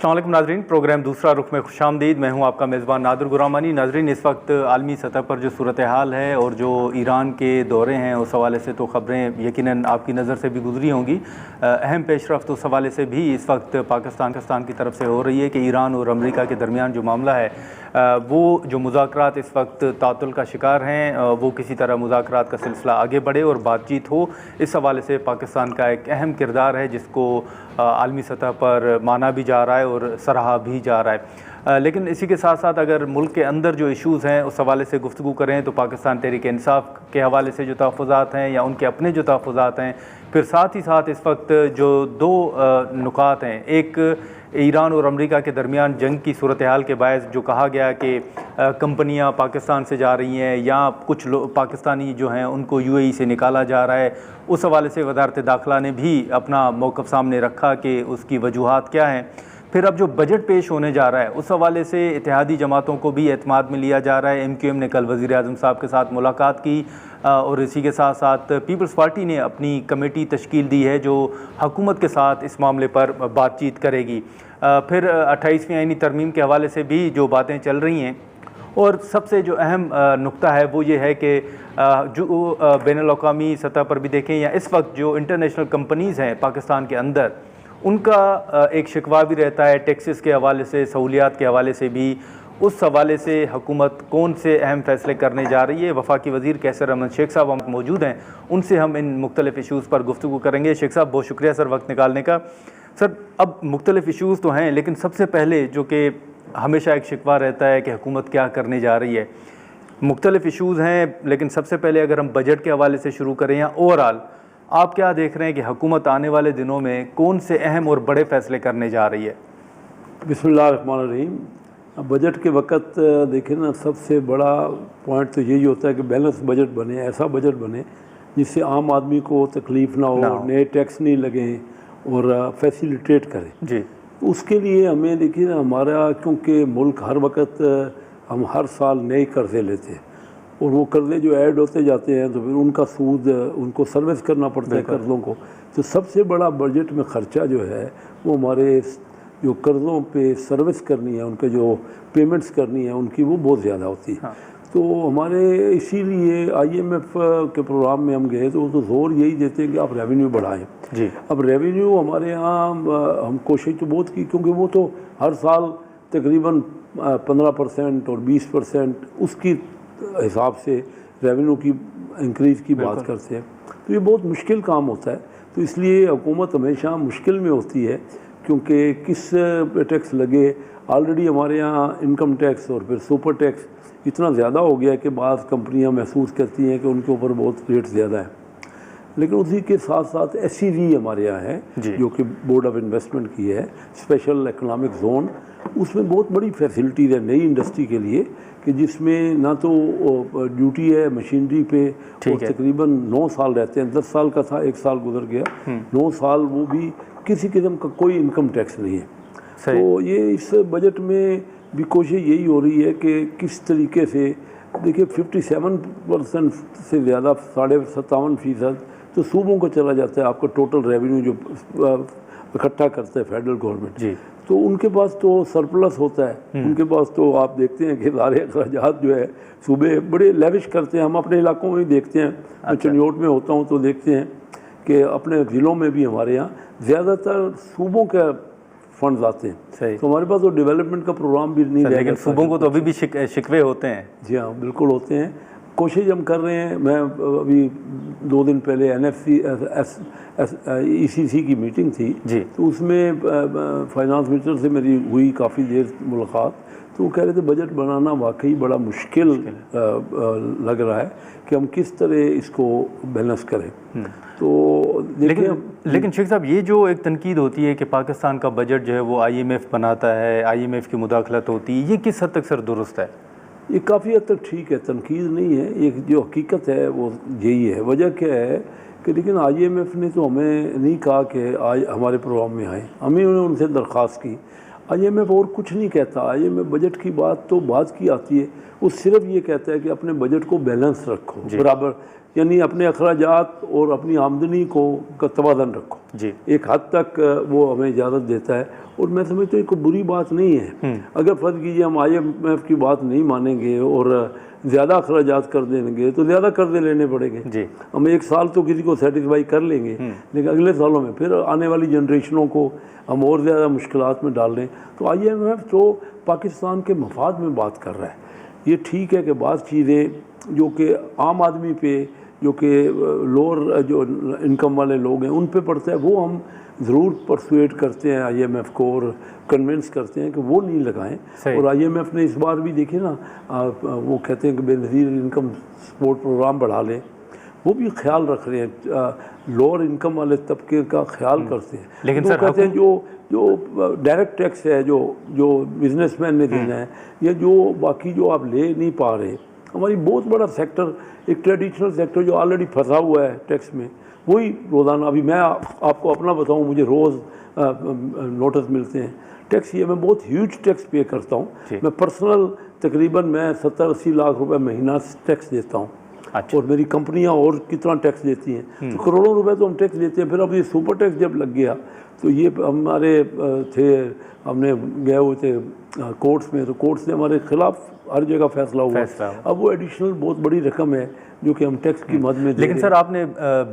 अस्सलाम वालेकुम नाजरीन, प्रोग्राम दूसरा रुख में खुशामदीद। मैं हूं आपका मेज़बान नादिर गुरामानी। नाजरीन, इस वक्त आलमी सतह पर जो सूरत हाल है और जो ईरान के दौरे हैं उस हवाले से तो ख़बरें यकीनन आपकी नज़र से भी गुजरी होंगी। अहम पेशरफ्त उस हवाले से भी इस वक्त पाकिस्तान की तरफ से हो रही है कि ईरान और अमेरिका के दरमियान जो मामला है वो जो मुज़ाकरात इस वक्त तातुल का शिकार हैं, वो किसी तरह मुज़ाकरात का सिलसिला आगे बढ़े और बातचीत हो। इस हवाले से पाकिस्तान का एक अहम किरदार है जिसको आलमी सतह पर माना भी जा रहा है और सराहा भी जा रहा है। लेकिन इसी के साथ साथ अगर मुल्क के अंदर जो इशूज़ हैं उस हवाले से गुफ्तगू करें तो पाकिस्तान तहरीक इंसाफ के हवाले से जो तहफ़्फ़ुज़ात हैं या उनके अपने जो तहफ़्फ़ुज़ात हैं, फिर साथ ही साथ इस वक्त जो दो नुकात हैं, एक ईरान और अमेरिका के दरमियान जंग की सूरत हाल के बायस जो कहा गया कि कंपनियां पाकिस्तान से जा रही हैं या कुछ पाकिस्तानी जो हैं उनको यूएई से निकाला जा रहा है, उस हवाले से वज़ारत दाखिला ने भी अपना मौक़िफ़ सामने रखा कि उसकी वजूहात क्या हैं। फिर अब जो बजट पेश होने जा रहा है उस हवाले से इत्तेहादी जमातों को भी एतमाद में लिया जा रहा है। MQM ने कल वज़ीर आज़म साहब के साथ मुलाकात की और इसी के साथ साथ पीपल्स पार्टी ने अपनी कमेटी तश्कील दी है जो हुकूमत के साथ इस मामले पर बातचीत करेगी। फिर 28वीं आईनी तरमीम के हवाले से भी जो बातें चल रही हैं और सबसे जो अहम नुक्ता है वो ये है कि जो बैनुल-अक़वामी सतह पर भी देखें या इस वक्त जो इंटरनेशनल कंपनीज़ हैं पाकिस्तान के अंदर, उनका एक शिकवा भी रहता है टैक्सेस के हवाले से, सहूलियात के हवाले से भी। उस हवाले से हुकूमत कौन से अहम फ़ैसले करने जा रही है। वफाकी वज़ीर कैसर अहमद शेख साहब हम मौजूद हैं, उनसे हम इन मुख्तलिफ़ इशूज़ पर गुफ्तगू करेंगे। शेख साहब, बहुत शुक्रिया सर वक्त निकालने का। सर, अब मुख्तलिफ़ इशूज़ तो हैं, लेकिन सबसे पहले जो कि हमेशा एक शिकवा रहता है कि हुकूमत क्या करने जा रही है। मुख्तलिफ़ इशूज़ हैं, लेकिन सबसे पहले अगर हम बजट के हवाले से शुरू करें या ओवरऑल आप क्या देख रहे हैं कि हुकूमत आने वाले दिनों में कौन से अहम और बड़े फ़ैसले करने जा रही है? बिस्मिल्लाहिर्रहमानिर्रहीम। बजट के वक़्त देखें ना, सबसे बड़ा पॉइंट तो यही होता है कि बैलेंस बजट बने, ऐसा बजट बने जिससे आम आदमी को तकलीफ़ ना हो, नए टैक्स नहीं लगें और फैसिलिटेट करें जी। उसके लिए हमें देखिए ना, हमारा क्योंकि मुल्क हर वक्त हम हर साल नए कर्ज़े लेते हैं और वो कर्ज़े जो ऐड होते जाते हैं तो फिर उनका सूद उनको सर्विस करना पड़ता है कर्ज़ों को। तो सबसे बड़ा बजट में ख़र्चा जो है वो हमारे जो कर्ज़ों पे सर्विस करनी है, उनके जो पेमेंट्स करनी है उनकी, वो बहुत ज़्यादा होती है। हाँ। तो हमारे इसीलिए IMF के प्रोग्राम में हम गए तो वो तो ज़ोर यही देते हैं कि आप रेवेन्यू बढ़ाएं जी। अब रेवेन्यू हमारे यहाँ हम कोशिश तो बहुत की, क्योंकि वो तो हर साल तकरीबन 15% और 20% उसकी हिसाब से रेवेन्यू की इंक्रीज़ की बात करते हैं। तो ये बहुत मुश्किल काम होता है। तो इसलिए हुकूमत हमेशा मुश्किल में होती है, क्योंकि किस पे टैक्स लगे। ऑलरेडी हमारे यहाँ इनकम टैक्स और फिर सुपर टैक्स इतना ज़्यादा हो गया है कि बाज़ कंपनियाँ महसूस करती हैं कि उनके ऊपर बहुत रेट ज़्यादा है। लेकिन उसी के साथ साथ SEZ हमारे यहाँ है जो कि बोर्ड ऑफ इन्वेस्टमेंट की है, स्पेशल इकनॉमिक जोन। उसमें बहुत बड़ी फैसिलिटीज़ है नई इंडस्ट्री के लिए कि जिसमें ना तो ड्यूटी है मशीनरी पे और तकरीबन 9 साल रहते हैं। 10 साल का था, 1 साल गुजर गया, 9 साल वो भी किसी किस्म का कोई इनकम टैक्स नहीं है। तो ये इस बजट में भी कोशिश यही हो रही है कि किस तरीके से, देखिए 57% से ज़्यादा 57.5% तो सूबों को चला जाता है आपका टोटल रेवेन्यू जो इकट्ठा करता है फेडरल गवर्नमेंट जी। तो उनके पास तो सरप्लस होता है, उनके पास तो आप देखते हैं कि सारे अखराजात जो है सूबे बड़े लेविश करते हैं। हम अपने इलाकों में भी देखते हैं, मैं चनियोट में होता हूँ तो देखते हैं कि अपने ज़िलों में भी हमारे यहाँ ज़्यादातर सूबों के फंड्स आते हैं। सही। तो हमारे पास तो डेवलपमेंट का प्रोग्राम भी नहीं रहेगा। लेकिन सूबों को तो अभी भी शिकवे होते हैं। जी हाँ, बिल्कुल होते हैं। कोशिश हम कर रहे हैं। मैं अभी 2 दिन पहले ECC की मीटिंग थी जी। तो उसमें फाइनेंस मिनिस्टर से मेरी हुई काफ़ी देर मुलाकात। तो वो कह रहे थे बजट बनाना वाकई बड़ा मुश्किल लग रहा है कि हम किस तरह इसको बैलेंस करें। तो लेकिन शेख साहब, ये जो एक तनकीद होती है कि पाकिस्तान का बजट जो है वो IMF बनाता है, IMF की मुदाखलत होती है, ये किस हद तक सर दुरुस्त है? ये काफ़ी हद तक ठीक है, तनकीद नहीं है। एक जो हकीकत है वो यही है। वजह क्या है कि लेकिन IMF ने तो हमें नहीं कहा कि आज हमारे प्रोग्राम में आए, हमें उनसे दरख्वास्त की। IMF और कुछ नहीं कहता। IMF बजट की बात तो बात की आती है, वो सिर्फ ये कहता है कि अपने बजट को बैलेंस रखो बराबर, यानी अपने अखराजात और अपनी आमदनी को का तवाज़ुन रखो जी। एक हद तक वो हमें इजाज़त देता है। और मैं समझता हूँ कोई बुरी बात नहीं है। अगर फ़र्ज़ कीजिए हम IMF की बात नहीं मानेंगे और ज़्यादा अखराजात कर देंगे तो ज़्यादा कर्जे लेने पड़ेंगे जी। हम एक साल तो किसी को सेटिस्फाई कर लेंगे, लेकिन अगले सालों में फिर आने वाली जनरेशनों को हम और ज़्यादा मुश्किलात में डाल दें। तो IMF तो पाकिस्तान के मफाद में बात कर रहा है। ये ठीक है कि बात चीज़ें जो कि आम आदमी पे, जो कि लोअर जो इनकम वाले लोग हैं उन पे पड़ता है, वो हम ज़रूर परसुएट करते हैं IMF को और कन्विंस करते हैं कि वो नहीं लगाएं। और IMF ने इस बार भी देखिए ना, वो कहते हैं कि बेनज़ीर इनकम सपोर्ट प्रोग्राम बढ़ा लें, वो भी ख्याल रख रहे हैं, लोअर इनकम वाले तबके का ख्याल करते हैं। लेकिन तो सर कहते हैं जो डायरेक्ट टैक्स है जो बिजनेसमैन ने देना है, या जो बाकी जो आप ले नहीं पा रहे, हमारी बहुत बड़ा सेक्टर, एक ट्रेडिशनल सेक्टर जो ऑलरेडी फंसा हुआ है टैक्स में, वही रोज़ाना, अभी मैं आपको अपना बताऊं, मुझे रोज़ नोटिस मिलते हैं टैक्स। ये मैं बहुत ह्यूज टैक्स पे करता हूँ। मैं पर्सनल तकरीबन मैं 70-80 लाख रुपए महीना टैक्स देता हूँ। अच्छा। और मेरी कंपनियां और कितना टैक्स देती हैं, तो करोड़ों रुपए तो हम टैक्स देते हैं। फिर अब ये सुपर टैक्स जब लग गया तो ये हमारे थे, हमने गए हुए थे कोर्ट्स में, तो कोर्ट्स ने हमारे खिलाफ हर जगह फैसला हुआ। अब वो एडिशनल बहुत बड़ी रकम है जो कि हम टैक्स की मद में। लेकिन सर आपने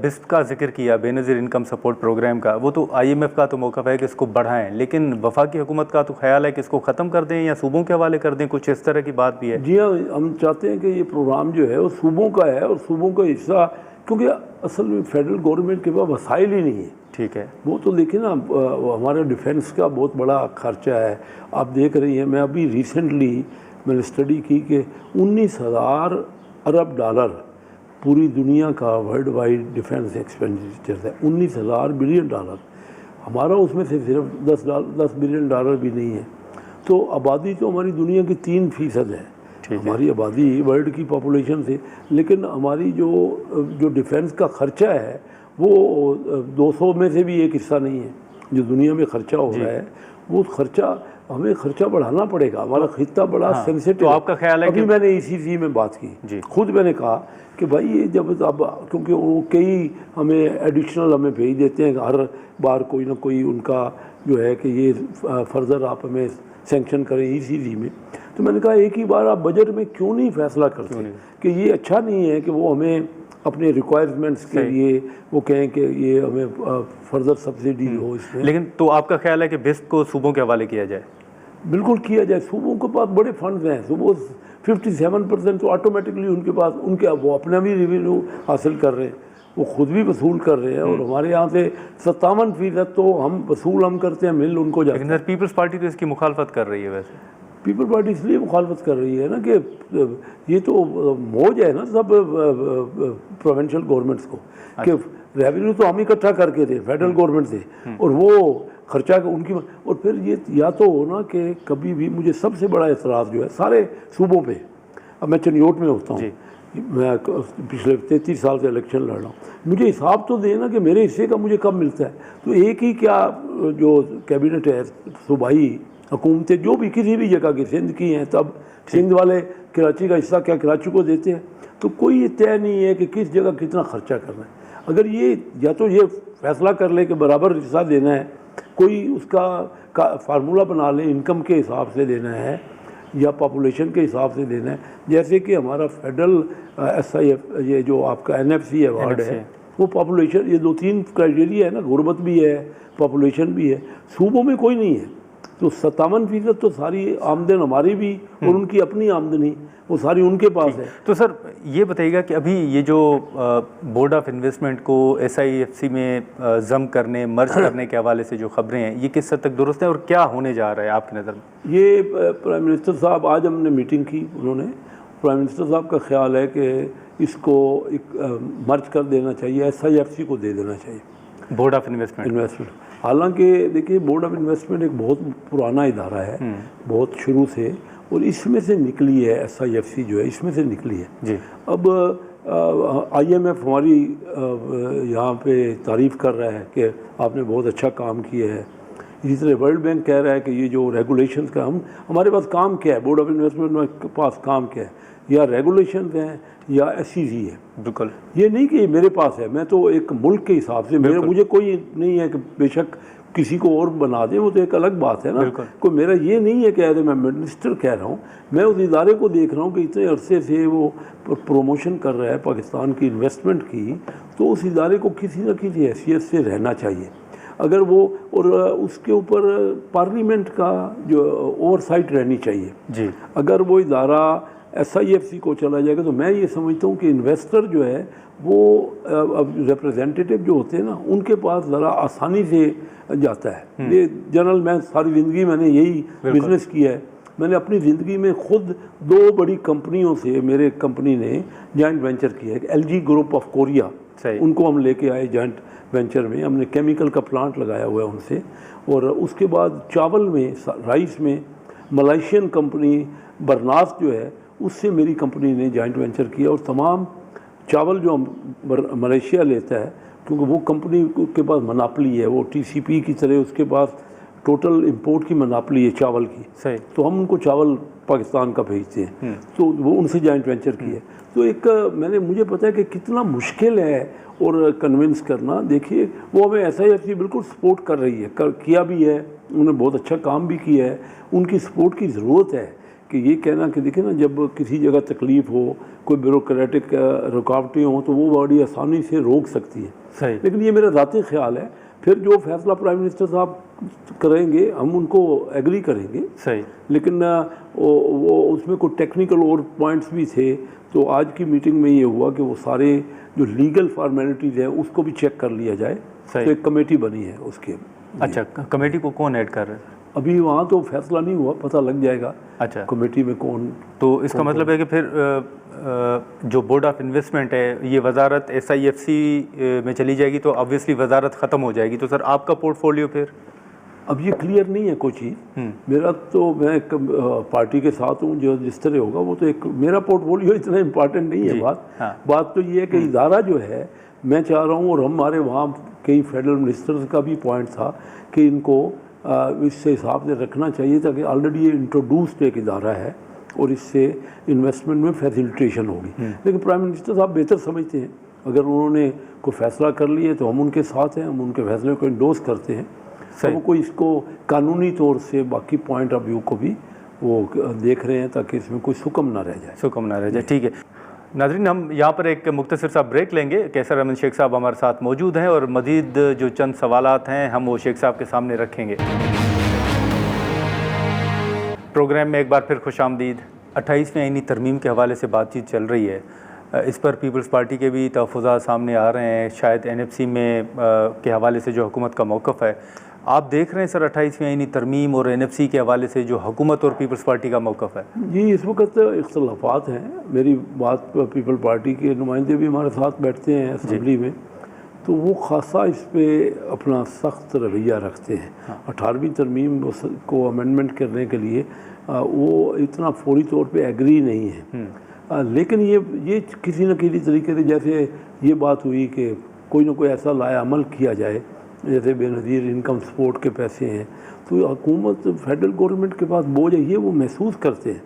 बिस्प का जिक्र किया, बेनज़ीर इनकम सपोर्ट प्रोग्राम का, वो तो IMF का तो मौक़िफ़ है कि इसको बढ़ाएं, लेकिन वफाकी हुकूमत का तो ख्याल है कि इसको ख़त्म कर दें या सूबों के हवाले कर दें, कुछ इस तरह की बात भी है। जी हाँ, हम चाहते हैं कि ये प्रोग्राम जो है वो सूबों का है और सूबों का हिस्सा, क्योंकि असल में फेडरल गवर्नमेंट के पास वसाइल ही नहीं है। ठीक है, वो तो देखिए ना, हमारे डिफेंस का बहुत बड़ा खर्चा है। आप देख रही हैं, मैं अभी रिसेंटली मैंने स्टडी की कि 19,000 अरब डॉलर पूरी दुनिया का वर्ल्ड वाइड डिफेंस एक्सपेंडिचर है। 19,000 बिलियन डॉलर, हमारा उसमें से सिर्फ 10 बिलियन डॉलर भी नहीं है। तो आबादी तो हमारी दुनिया की 3% है हमारी आबादी वर्ल्ड की पॉपुलेशन से, लेकिन हमारी जो डिफेंस का खर्चा है वो 200 में से भी एक हिस्सा नहीं है जो दुनिया में खर्चा हो रहा है। वो खर्चा, हमें खर्चा बढ़ाना पड़ेगा, हमारा खित्ता बड़ा सेंसिटिव। तो आपका ख्याल है अभी मैंने ECC में बात की, खुद मैंने कहा कि भाई ये जब अब, क्योंकि वो कई हमें एडिशनल हमें भेज देते हैं हर बार, कोई ना कोई उनका जो है कि ये फर्दर आप हमें सेंक्शन करें ECC में। तो मैंने कहा एक ही बार आप बजट में क्यों नहीं फैसला करते कि ये अच्छा नहीं है कि वो हमें अपने रिक्वायरमेंट्स के लिए वो कहें कि ये हमें फर्दर सब्सिडी हो इसमें। लेकिन तो आपका ख्याल है कि बिस्प को सूबों के हवाले किया जाए? बिल्कुल किया जाए। सूबों के पास बड़े फंड्स हैं, सूबों 57% तो ऑटोमेटिकली उनके पास, उनके वो अपना भी रेवेन्यू हासिल कर रहे हैं, वो खुद भी वसूल कर रहे हैं। और हमारे यहाँ से 57% तो हम वसूल हम करते हैं, मिल उनको जाते हैं। लेकिन पीपल्स पार्टी तो इसकी मुखालफत कर रही है। वैसे पीपल पार्टी इसलिए मुखालफत कर रही है ना कि ये तो मौज है ना सब प्रोविंशियल गवर्नमेंट्स को कि रेवेन्यू तो हम इकट्ठा करके थे फेडरल गवर्नमेंट से, और वो खर्चा उनकी। और फिर ये या तो हो ना कि कभी भी, मुझे सबसे बड़ा एतराज़ जो है सारे सूबों पे, अब मैं चनियोट में होता हूँ, मैं पिछले 33 साल से इलेक्शन लड़ रहा हूँ, मुझे हिसाब तो देना कि मेरे हिस्से का मुझे कब मिलता है। तो एक ही क्या जो कैबिनेट है, सूबाई हुकूमतें जो भी किसी भी जगह की, सिंध की हैं, तब सिंध वाले कराची का हिस्सा क्या कराची को देते हैं। तो कोई ये तय नहीं है कि किस जगह कितना खर्चा करना है। अगर ये या तो ये फैसला कर ले कि बराबर हिस्सा देना है, कोई उसका फार्मूला बना ले, इनकम के हिसाब से देना है या पॉपुलेशन के हिसाब से देना है। जैसे कि हमारा फेडरल SIF, ये जो आपका NFC अवार्ड है, वो पॉपुलेशन, ये 2-3 क्राइटेरिया है ना, गुर्बत भी है, पॉपुलेशन भी है। सूबों में कोई नहीं है। तो 57% तो सारी आमदन हमारी भी और उनकी अपनी आमदनी, वो सारी उनके पास है। तो सर ये बताइएगा कि अभी ये जो बोर्ड ऑफ इन्वेस्टमेंट को SIFC में जम करने, मर्ज करने के हवाले से जो खबरें हैं, ये किस हद तक दुरुस्त है और क्या होने जा रहा है आपकी नज़र में? ये प्राइम मिनिस्टर साहब, आज हमने मीटिंग की, उन्होंने, प्राइम मिनिस्टर साहब का ख्याल है कि इसको एक मर्ज कर देना चाहिए, SIFC को दे देना चाहिए, बोर्ड ऑफ इन्वेस्टमेंट। हालांकि देखिए बोर्ड ऑफ इन्वेस्टमेंट एक बहुत पुराना इदारा है, बहुत शुरू से, और इसमें से निकली है SIFC जो है, इसमें से निकली है जी। अब IMF हमारी यहाँ पे तारीफ़ कर रहा है कि आपने बहुत अच्छा काम किया है, इसी तरह वर्ल्ड बैंक कह रहा है कि ये जो रेगुलेशन का हमारे पास काम क्या है, बोर्ड ऑफ इन्वेस्टमेंट के पास काम क्या है, या रेगुलेशन हैं या SEC है। बिल्कुल, ये नहीं कि मेरे पास है, मैं तो एक मुल्क के हिसाब से मुझे कोई नहीं है कि बेशक किसी को और बना दे, वो तो एक अलग बात है ना। कोई मेरा ये नहीं है कि मैं मिनिस्टर कह रहा हूँ, मैं उस इदारे को देख रहा हूँ कि इतने अरसे से वो प्रमोशन कर रहा है पाकिस्तान की इन्वेस्टमेंट की, तो उस इदारे को किसी न किसी हैसियत से रहना चाहिए। अगर वो और उसके ऊपर पार्लियामेंट का जो ओवरसाइट रहनी चाहिए जी। अगर वो इदारा SIFC को चला जाएगा तो मैं ये समझता हूँ कि इन्वेस्टर जो है वो रिप्रेजेंटेटिव जो होते हैं ना, उनके पास ज़रा आसानी से जाता है। ये जनरल, मैं सारी ज़िंदगी मैंने यही बिजनेस किया है। मैंने अपनी ज़िंदगी में खुद 2 बड़ी कंपनियों से, मेरे कंपनी ने जॉइंट वेंचर किया है। LG ग्रुप ऑफ कोरिया, उनको हम लेके आए जॉइंट वेंचर में, हमने केमिकल का प्लांट लगाया हुआ है उनसे। और उसके बाद चावल में, राइस में मलेशियन कंपनी बरनास जो है, उससे मेरी कंपनी ने जॉइंट वेंचर किया। और तमाम चावल जो मलेशिया लेता है, क्योंकि वो कंपनी के पास मनापली है, वो TCP की तरह उसके पास टोटल इंपोर्ट की मनापली है चावल की, सही। तो हम उनको चावल पाकिस्तान का भेजते हैं, तो वो उनसे जॉइंट वेंचर किया। तो एक मुझे पता है कि कितना मुश्किल है और कन्विंस करना। देखिए, वो हमें SIFC बिल्कुल सपोर्ट कर रही है, किया भी है, उन्होंने बहुत अच्छा काम भी किया है। उनकी सपोर्ट की ज़रूरत है कि ये कहना कि देखिए ना, जब किसी जगह तकलीफ़ हो, कोई ब्यूरोक्रेटिक रुकावटें हों, तो वो बड़ी आसानी से रोक सकती है, सही। लेकिन ये मेरा ज़ाती ख्याल है। फिर जो फैसला प्राइम मिनिस्टर साहब करेंगे हम उनको एग्री करेंगे, सही। लेकिन वो उसमें कोई टेक्निकल और पॉइंट्स भी थे, तो आज की मीटिंग में ये हुआ कि वो सारे जो लीगल फॉर्मेलिटीज़ हैं उसको भी चेक कर लिया जाए। तो एक कमेटी बनी है उसके। अच्छा, कमेटी को कौन ऐड कर रहे हैं? अभी वहाँ तो फैसला नहीं हुआ, पता लग जाएगा। अच्छा, कमेटी में कौन। तो इसका मतलब है कि फिर जो बोर्ड ऑफ इन्वेस्टमेंट है, ये वजारत SIFC में चली जाएगी, तो ऑब्वियसली वजारत ख़त्म हो जाएगी। तो सर आपका पोर्टफोलियो फिर अब ये क्लियर नहीं है कोई चीज़। मेरा तो, मैं एक पार्टी के साथ हूँ, जो जिस तरह होगा वो तो एक, मेरा पोर्टफोलियो इतना इम्पॉर्टेंट नहीं है। बात तो ये है कि इदारा जो है, मैं चाह रहा हूँ, और हमारे वहाँ कई फेडरल मिनिस्टर्स का भी पॉइंट था कि इनको इस हिसाब से रखना चाहिए ताकि ऑलरेडी ये इंट्रोड्यूस्ड एक इदारा है और इससे इन्वेस्टमेंट में फैसिलिटेशन होगी। लेकिन प्राइम मिनिस्टर साहब बेहतर समझते हैं, अगर उन्होंने कोई फैसला कर लिया तो हम उनके साथ हैं, हम उनके फैसले को इंडोर्स करते हैं। तो वो कोई इसको कानूनी तौर से बाकी पॉइंट ऑफ व्यू को भी वो देख रहे हैं ताकि इसमें कोई सुकम ना रह जाए। ठीक है नाज़रीन, हम यहाँ पर एक मुख्तसर सा ब्रेक लेंगे। कैसर अहमद शेख साहब हमारे साथ मौजूद हैं और मज़ीद जो चंद सवालात हैं हम वो शेख साहब के सामने रखेंगे। प्रोग्राम में एक बार फिर खुशामदीद। 28वें आईनी तरमीम के हवाले से बातचीत चल रही है। इस पर पीपल्स पार्टी के भी तहफ़्फ़ुज़ात सामने आ रहे हैं। शायद NFC में के हवाले से जो हुकूमत का मौक़िफ़ है, आप देख रहे हैं सर 28वें आईनी तरमीम और NFC के हवाले से जो हुकूमत और पीपल्स पार्टी का मौक़िफ़ है? जी, इस वक्त इख्तलाफात हैं। मेरी बात पीपल पार्टी के नुमाइंदे भी हमारे साथ बैठते हैं असम्बली में, तो वो खासा इस पर अपना सख्त रवैया रखते हैं। 18वीं तरमीम को अमेंडमेंट करने के लिए वो इतना फौरी तौर पे एग्री नहीं है। लेकिन ये किसी न किसी तरीके से, जैसे ये बात हुई कि कोई ना कोई ऐसा लाया अमल किया जाए, जैसे बेनज़ीर इनकम सपोर्ट के पैसे हैं, तो हुकूमत फेडरल गवर्नमेंट के पास बोझ है, ये वो महसूस करते हैं,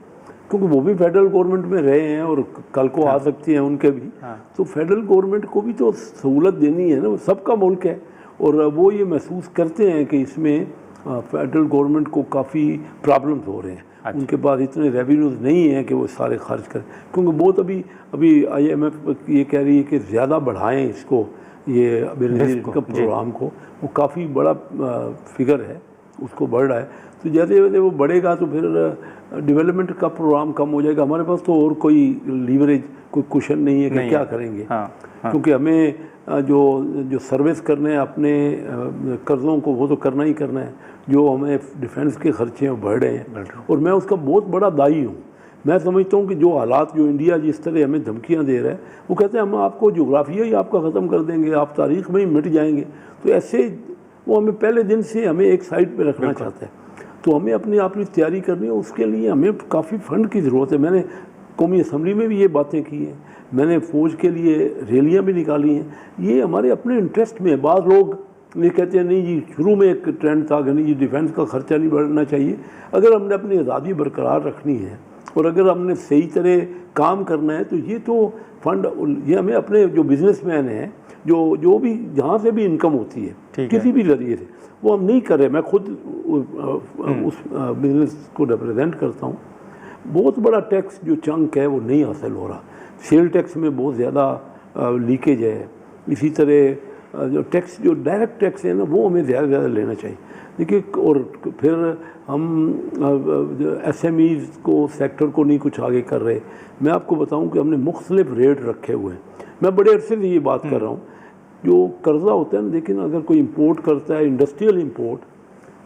क्योंकि वो भी फेडरल गवर्नमेंट में रहे हैं और कल को आ सकती हैं उनके भी। तो फेडरल गवर्नमेंट को भी तो सहूलत देनी है ना, सबका मुल्क है। और वो ये महसूस करते हैं कि इसमें फेडरल गवर्नमेंट को काफ़ी प्रॉब्लम्स हो रहे हैं। उनके पास इतने रेवेन्यूज़ नहीं हैं कि वो सारे खर्च करें, क्योंकि बहुत अभी IMF ये कह रही है कि ज़्यादा बढ़ाएं इसको, ये बेनज़ीर इनकम प्रोग्राम को। वो काफ़ी बड़ा फिगर है, उसको बढ़ रहा है। तो जैसे जैसे वो बढ़ेगा तो फिर डेवलपमेंट का प्रोग्राम कम हो जाएगा। हमारे पास तो और कोई लीवरेज, कोई कुशन नहीं है कि क्या करेंगे। क्योंकि हमें जो सर्विस करने हैं अपने कर्ज़ों को, वो तो करना ही करना है। जो हमें डिफेंस के खर्चे हैं बढ़ रहे हैं, और मैं उसका बहुत बड़ा दायी हूँ। मैं समझता हूँ कि जो हालात, जो इंडिया जिस तरह हमें धमकियाँ दे रहा है, वो कहते हैं हम आपको जोग्राफिया ही आपका ख़त्म कर देंगे, आप तारीख़ में ही मिट जाएंगे। तो ऐसे वो हमें पहले दिन से हमें एक साइड पे रखना चाहता है। तो हमें अपनी तैयारी करनी है, उसके लिए हमें काफ़ी फ़ंड की ज़रूरत है। मैंने कौमी असम्बली में भी ये बातें की हैं, मैंने फ़ौज के लिए रैलियाँ भी निकाली हैं। ये हमारे अपने इंटरेस्ट में है। बाद लोग ये कहते हैं नहीं जी, शुरू में एक ट्रेंड था कि नहीं जी डिफेंस का खर्चा नहीं बढ़ना चाहिए। अगर हमने अपनी आज़ादी बरकरार रखनी है और अगर हमने सही तरह काम करना है तो ये तो फंड, ये हमें अपने जो बिजनेसमैन हैं, जो भी जहाँ से भी इनकम होती है किसी भी जरिए से, वो हम नहीं कर रहे। मैं खुद उस बिजनेस को रिप्रेजेंट करता हूँ। बहुत बड़ा टैक्स जो चंक है वो नहीं हासिल हो रहा। सेल टैक्स में बहुत ज़्यादा लीकेज है। इसी तरह जो टैक्स, जो डायरेक्ट टैक्स है ना, वो हमें ज़्यादा से ज़्यादा लेना चाहिए। देखिए, और फिर हम एसएमईज़ को, सेक्टर को नहीं कुछ आगे कर रहे। मैं आपको बताऊं कि हमने मुख्तलिफ रेट रखे हुए हैं। मैं बड़े अरसे से ये बात कर रहा हूँ। जो कर्ज़ा होता है ना, लेकिन अगर कोई इंपोर्ट करता है, इंडस्ट्रियल इंपोर्ट,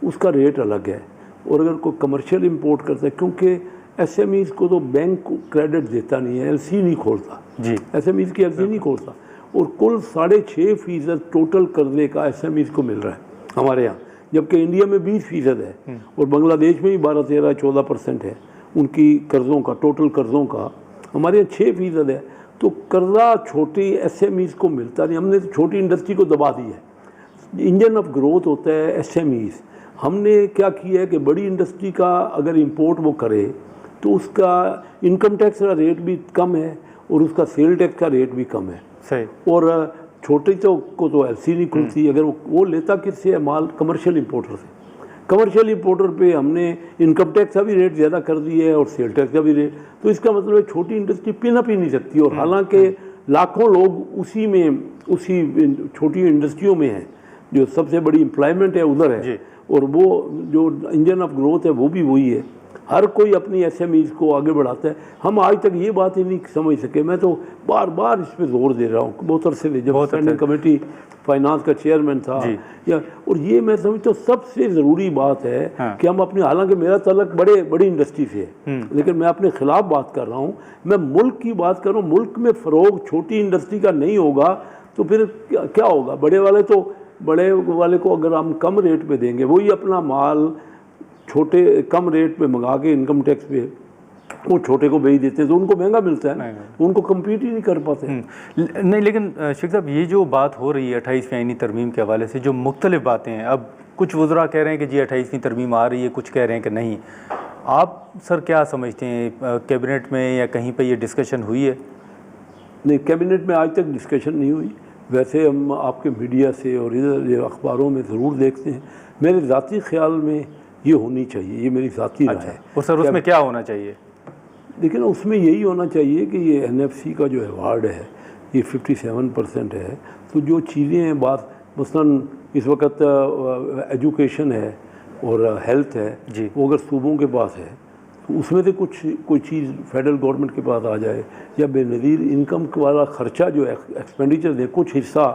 उसका रेट अलग है। और अगर कोई कमर्शियल इंपोर्ट करता है, क्योंकि एसएमईज़ को तो बैंक क्रेडिट देता नहीं है, एलसी नहीं खोलता जी, एसएमईज़ की एलसी नहीं खोलता। और कुल 6.5% टोटल कर्जे का एसएमईज़ को मिल रहा है हमारे यहाँ, जबकि इंडिया में 20% है और बांग्लादेश में भी 12-13-14% है उनकी कर्ज़ों का, टोटल कर्ज़ों का। हमारे यहाँ 6% है। तो कर्जा छोटी एसएमईज़ को मिलता नहीं। हमने तो छोटी इंडस्ट्री को दबा दी है। इंजन ऑफ ग्रोथ होता है एसएमईज़। हमने क्या किया है कि बड़ी इंडस्ट्री का अगर इंपोर्ट वो करे तो उसका इनकम टैक्स का रेट भी कम है और उसका सेल टैक्स का रेट भी कम है। सही। और छोटे को तो एलसी नहीं खुलती। अगर वो लेता किससे है माल? कमर्शियल इंपोर्टर से। कमर्शियल इंपोर्टर पे हमने इनकम टैक्स का भी रेट ज़्यादा कर दिया है और सेल टैक्स का भी रेट। तो इसका मतलब है छोटी इंडस्ट्री पिन नहीं सकती। और हालांकि लाखों लोग उसी छोटी इंडस्ट्रियों में हैं, जो सबसे बड़ी एम्प्लॉयमेंट है उधर है। और वो जो इंजन ऑफ ग्रोथ है वो भी वही है। हर कोई अपनी एसएमईज़ को आगे बढ़ाता है। हम आज तक ये बात ही नहीं समझ सके। मैं तो बार बार इस पर जोर दे रहा हूँ बहुत अरसे से, जब स्टैंडिंग कमेटी फाइनेंस का चेयरमैन था या, और ये मैं समझता हूँ सबसे ज़रूरी बात है कि हम अपने, हालांकि मेरा तलक बड़ी इंडस्ट्री से है, लेकिन मैं अपने खिलाफ बात कर रहा हूँ। मैं मुल्क की बात कर रहा हूँ। मुल्क में फ़रोग छोटी इंडस्ट्री का नहीं होगा तो फिर क्या होगा? बड़े वाले को अगर हम कम रेट पे देंगे, वही अपना माल छोटे कम रेट पे मंगा के इनकम टैक्स पे वो छोटे को बेच देते हैं तो उनको महंगा मिलता है, उनको कम्पीट ही नहीं कर पाते। नहीं, लेकिन शेख साहब, ये जो बात हो रही है 28वीं आईनी तरमीम के हवाले से, जो मुख्तलिफ बातें हैं, अब कुछ वज़रा कह रहे हैं कि जी 28वीं तरमीम आ रही है, कुछ कह रहे हैं कि नहीं। आप सर क्या समझते हैं, कैबिनेट में या कहीं पर ये डिस्कशन हुई है? नहीं, कैबिनेट में आज तक डिस्कशन नहीं हुई। वैसे हम आपके मीडिया से और इधर अखबारों में ज़रूर देखते हैं। मेरे ज़ाती ख्याल में ये होनी चाहिए, ये मेरी ज़ाती राय है। और सर उसमें क्या होना चाहिए? लेकिन उसमें यही होना चाहिए कि ये एनएफसी का जो अवार्ड है ये 57% है। तो जो चीज़ें हैं, बात मसलन इस वक्त एजुकेशन है और हेल्थ है, वो अगर सूबों के पास है तो उसमें से कोई चीज़ फेडरल गवर्नमेंट के पास आ जाए, या बेनज़ीर इनकम वाला ख़र्चा जो एक्सपेंडिचर दे, कुछ हिस्सा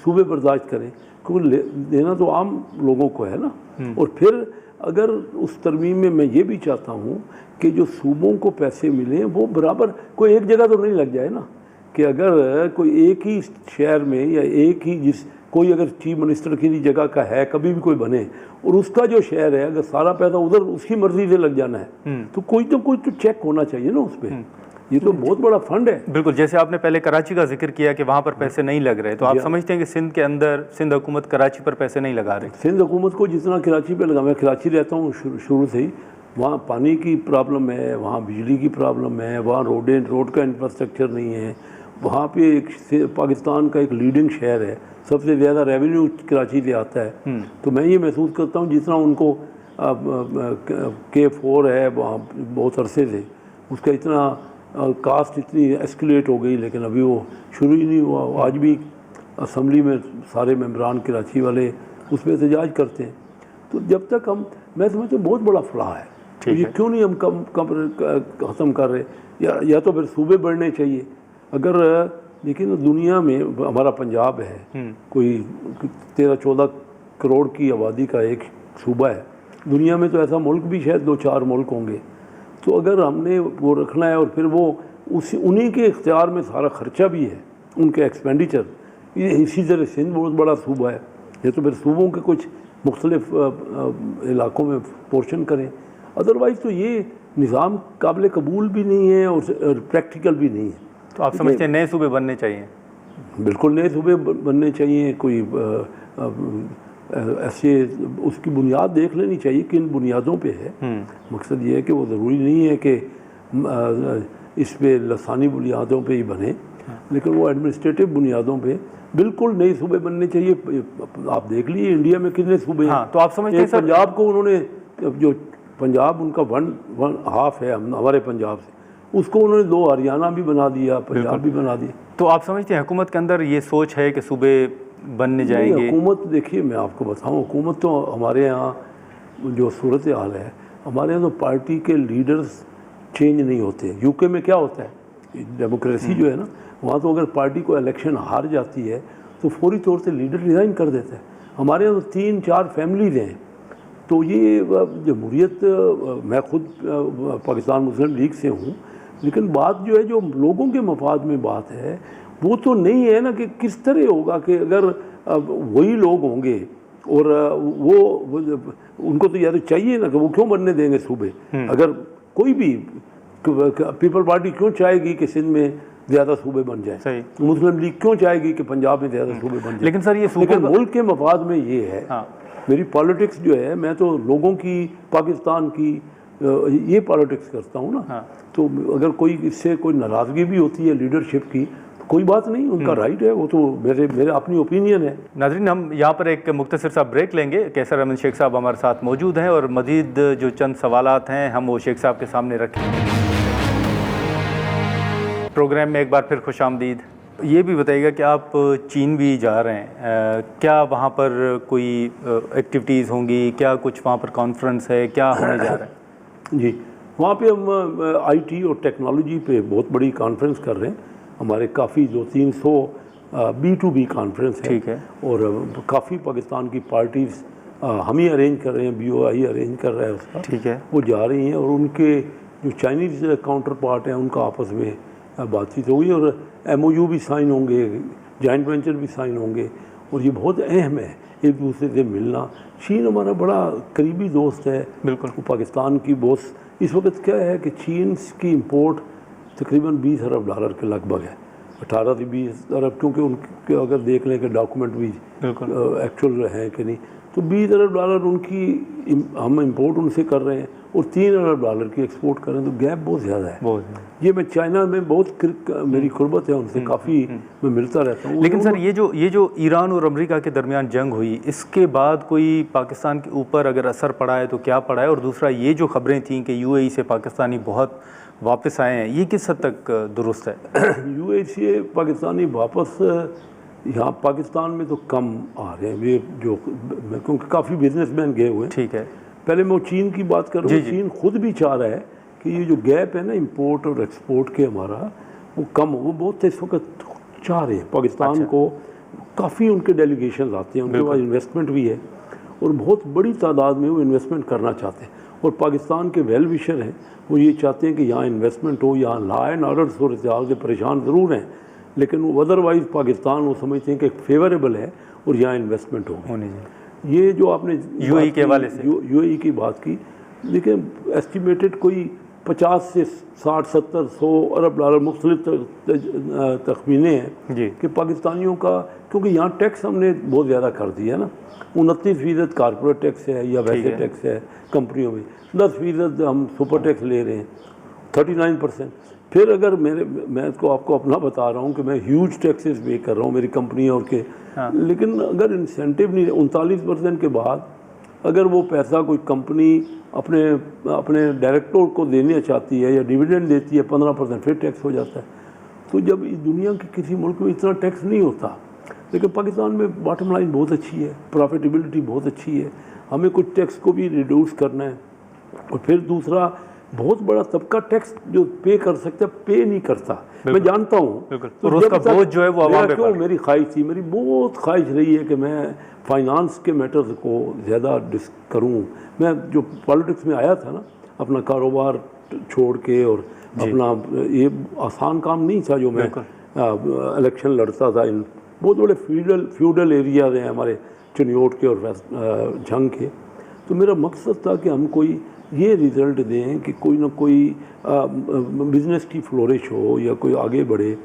सूबे बर्दाश्त करें, क्योंकि देना तो आम लोगों को है ना। और फिर अगर उस तरमीम में मैं ये भी चाहता हूँ कि जो सूबों को पैसे मिलें वो बराबर, कोई एक जगह तो नहीं लग जाए ना, कि अगर कोई एक ही शहर में या एक ही कोई अगर चीफ मिनिस्टर की जगह का है, कभी भी कोई बने, और उसका जो शहर है अगर सारा पैसा उधर उसकी मर्जी से लग जाना है तो कोई तो चेक होना चाहिए ना उस पर। ये तो बहुत बड़ा फंड है। बिल्कुल, जैसे आपने पहले कराची का जिक्र किया कि वहाँ पर पैसे नहीं लग रहे, तो आप समझते हैं कि सिंध के अंदर सिंध हुकूमत कराची पर पैसे नहीं लगा रही? सिंध हुकूमत को जितना कराची पे लगा, मैं कराची रहता हूँ शुरू से ही, वहाँ पानी की प्रॉब्लम है, वहाँ बिजली की प्रॉब्लम है, वहाँ रोड का इंफ्रास्ट्रक्चर नहीं है। वहाँ पे एक पाकिस्तान का एक लीडिंग शहर है, सबसे ज़्यादा रेवेन्यू कराची से आता है। तो मैं ये महसूस करता हूँ जितना उनको K4 है वहाँ बहुत अरसे से, उसका इतना कास्ट इतनी एस्केलेट हो गई, लेकिन अभी वो शुरू ही नहीं हुआ। आज भी असम्बली में सारे मेंबरान कराची वाले उस पर एहतजाज करते हैं। तो जब तक हम, मैं समझता हूँ बहुत बड़ा फलाह है, तो ये क्यों नहीं हम ख़त्म कर रहे? या तो फिर सूबे बढ़ने चाहिए। अगर लेकिन दुनिया में हमारा पंजाब है, कोई 13-14 करोड़ की आबादी का एक सूबा है। दुनिया में तो ऐसा मुल्क भी शायद 2-4 मुल्क होंगे। तो अगर हमने वो रखना है और फिर वो उन्हीं के इख्तियार में सारा ख़र्चा भी है, उनके एक्सपेंडिचर, इसी तरह सिंध बहुत बड़ा सूबा है, ये तो फिर सूबों के कुछ मुख्तलिफ इलाकों में पोर्शन करें। अदरवाइज़ तो ये निज़ाम काबिल कबूल भी नहीं है और प्रैक्टिकल भी नहीं है। तो आप समझते हैं नए सूबे बनने चाहिए? बिल्कुल नए सूबे बनने चाहिए। कोई ऐसे उसकी बुनियाद देख लेनी चाहिए कि इन बुनियादों पे है। मकसद ये है कि वो ज़रूरी नहीं है कि इस पे लसानी बुनियादों पे ही बने, लेकिन वो एडमिनिस्ट्रेटिव बुनियादों पे बिल्कुल नए सूबे बनने चाहिए। आप देख लीजिए इंडिया में कितने सूबे हैं। तो आप समझते हैं सर, पंजाब को उन्होंने, जो पंजाब उनका वन हाफ है हमारे पंजाब से, उसको उन्होंने 2 हरियाणा भी बना दिया, पंजाब भी बना दिया। तो आप समझते हैं हुकूमत के अंदर ये सोच है कि सूबे बनने जाएंगे? हुकूमत, देखिए मैं आपको बताऊं, हुकूमत तो हमारे यहाँ जो सूरत हाल है, हमारे यहाँ तो पार्टी के लीडर्स चेंज नहीं होते। यूके में क्या होता है, डेमोक्रेसी जो है ना, वहाँ तो अगर पार्टी को इलेक्शन हार जाती है तो फौरी तौर से लीडर रिज़ाइन कर देता है। हमारे यहाँ तो 3-4 फैमिलीज हैं। तो ये जमहूरियत, मैं खुद पाकिस्तान मुस्लिम लीग से हूँ, लेकिन बात जो है, जो लोगों के मफाद में बात है, वो तो नहीं है ना कि किस तरह होगा कि अगर वही लोग होंगे और वो उनको तो यार चाहिए ना कि वो क्यों बनने देंगे सूबे। अगर कोई भी पीपल पार्टी क्यों चाहेगी कि सिंध में ज़्यादा सूबे बन जाए, मुस्लिम लीग क्यों चाहेगी कि पंजाब में ज़्यादा सूबे बन जाए। लेकिन सर ये लेकिन मुल्क के मफाद में ये है। हाँ। मेरी पॉलिटिक्स जो है, मैं तो लोगों की, पाकिस्तान की ये पॉलिटिक्स करता हूँ ना। हाँ। तो अगर कोई इससे कोई नाराज़गी भी होती है लीडरशिप की, तो कोई बात नहीं, उनका राइट है, वो तो मेरे अपनी ओपिनियन है। नाज़रीन, हम यहाँ पर एक मुख्तसर सा ब्रेक लेंगे। कैसर अहमद शेख साहब हमारे साथ मौजूद हैं और मज़ीद जो चंद सवालात हैं हम वो शेख साहब के सामने रखेंगे। प्रोग्राम में एक बार फिर खुशामदीद। ये भी बताइएगा कि आप चीन भी जा रहे हैं, क्या वहाँ पर कोई एक्टिविटीज़ होंगी, क्या कुछ वहाँ पर कॉन्फ्रेंस है, क्या होने जा रहा है? जी, वहाँ पे हम आईटी और टेक्नोलॉजी पे बहुत बड़ी कॉन्फ्रेंस कर रहे हैं। हमारे काफ़ी 200-300 B2B कॉन्फ्रेंस है। ठीक है। और काफ़ी पाकिस्तान की पार्टीज़ हम ही अरेंज कर रहे हैं, BOI अरेंज कर रहा है उसका। ठीक है। वो जा रही हैं और उनके जो चाइनीज़ काउंटर पार्ट हैं उनका आपस में बातचीत होगी और MOU भी साइन होंगे, जॉइंट वेंचर भी साइन होंगे। और ये बहुत अहम है एक दूसरे से मिलना। चीन हमारा बड़ा करीबी दोस्त है। बिल्कुल। पाकिस्तान की बहुत, इस वक्त क्या है कि चीन की इंपोर्ट तकरीबन $20 अरब के लगभग है, 18 से 20 अरब, क्योंकि उनके अगर देख लें कि डॉक्यूमेंट भी एक्चुअल हैं कि नहीं, तो $20 अरब उनकी हम इंपोर्ट उनसे कर रहे हैं और $3 अरब की एक्सपोर्ट कर रहे हैं। तो गैप बहुत ज़्यादा है। ये मैं चाइना में बहुत मेरी कुर्बत है उनसे, काफ़ी मैं मिलता रहता हूँ। लेकिन सर ये जो ईरान और अमेरिका के दरमियान जंग हुई, इसके बाद कोई पाकिस्तान के ऊपर अगर असर पड़ा है तो क्या पड़ा है? और दूसरा, ये जो खबरें थीं कि UAE से पाकिस्तानी बहुत वापस आए हैं, ये किस हद तक दुरुस्त है? UAE से पाकिस्तानी वापस यहाँ पाकिस्तान में तो कम आ रहे हैं ये, जो क्योंकि काफ़ी बिजनेसमैन गए हुए हैं। ठीक है। पहले मैं चीन की बात कर रहा हूँ। चीन खुद भी चाह रहा है कि ये जो गैप है ना इंपोर्ट और एक्सपोर्ट के हमारा, वो कम हो। वो बहुत इस वक्त चाह रहे हैं पाकिस्तान को, काफ़ी उनके डेलीगेशन आते हैं, उनके पास इन्वेस्टमेंट भी है और बहुत बड़ी तादाद में वो इन्वेस्टमेंट करना चाहते हैं। और पाकिस्तान के वेल विशर हैं, वो ये चाहते हैं कि यहाँ इन्वेस्टमेंट हो, यहाँ लॉ एंड ऑर्डर सूरत हाल से परेशान ज़रूर हैं, लेकिन वो अदरवाइज़ पाकिस्तान वो समझते हैं कि फेवरेबल है और यहाँ इन्वेस्टमेंट होनी चाहिए। ये जो आपने UAE के हवाले से UAE की बात की, लेकिन एस्टिमेटेड कोई 50 से 60, 70, 100 अरब डॉलर मुख्तलिफ तखमीने हैं कि पाकिस्तानियों का, क्योंकि यहाँ टैक्स हमने बहुत ज़्यादा कर दिया ना। 29% कारपोरेट टैक्स है या वैसे टैक्स है कंपनियों में, 10% हम सुपर टैक्स ले रहे हैं, 39%। फिर अगर मैं इसको आपको अपना बता रहा हूँ कि मैं ह्यूज टैक्सेस पे कर रहा हूँ मेरी कंपनी और के। लेकिन अगर इंसेंटिव नहीं, 39% के बाद अगर वो पैसा कोई कंपनी अपने डायरेक्टर को देना चाहती है या डिविडेंड देती है 15%, फिर टैक्स हो जाता है। तो जब इस दुनिया के किसी मुल्क में इतना टैक्स नहीं होता, लेकिन पाकिस्तान में बॉटम लाइन बहुत अच्छी है, प्रॉफिटेबिलिटी बहुत अच्छी है। हमें कुछ टैक्स को भी रिड्यूस करना है। और फिर दूसरा, बहुत बड़ा तबका टैक्स जो पे कर सकता है पे नहीं करता, मैं जानता हूँ। तो उसका बोझ जो है वो आवाम पे क्यों, मेरी ख्वाहिश थी, मेरी बहुत ख्वाहिश रही है कि मैं फाइनेंस के मैटर्स को ज़्यादा करूँ। मैं जो पॉलिटिक्स में आया था ना, अपना कारोबार छोड़ के, और अपना ये आसान काम नहीं था जो मैं इलेक्शन लड़ता था। इन बहुत बड़े फ्यूडल एरियाज हैं हमारे चिन्योट के और झंग के। तो मेरा मकसद था कि हम कोई ये रिज़ल्ट दें कि कोई ना कोई बिज़नेस की फ्लोरिश हो या कोई आगे बढ़े।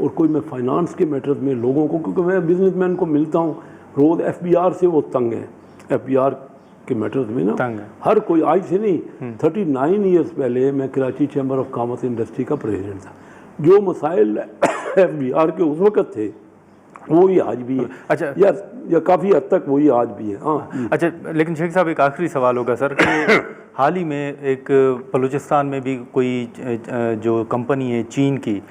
और कोई मैं फाइनेंस के मैटर्स में लोगों को, क्योंकि मैं बिजनेसमैन को मिलता हूँ रोज़, FBR से वो तंग है, FBR के मैटर्स में ना तंग है। हर कोई आज से नहीं, 39 ईयर्स पहले मैं Karachi chamber of commerce industry का प्रेसिडेंट था। जो मसाइल FBR के उस वक़्त थे वही आज भी है। अच्छा, या काफ़ी हद तक वही आज भी है। हाँ, अच्छा, लेकिन शेख साहब एक आखिरी सवाल होगा सर कि हाल ही में एक बलूचिस्तान में भी कोई जो कंपनी है चीन की,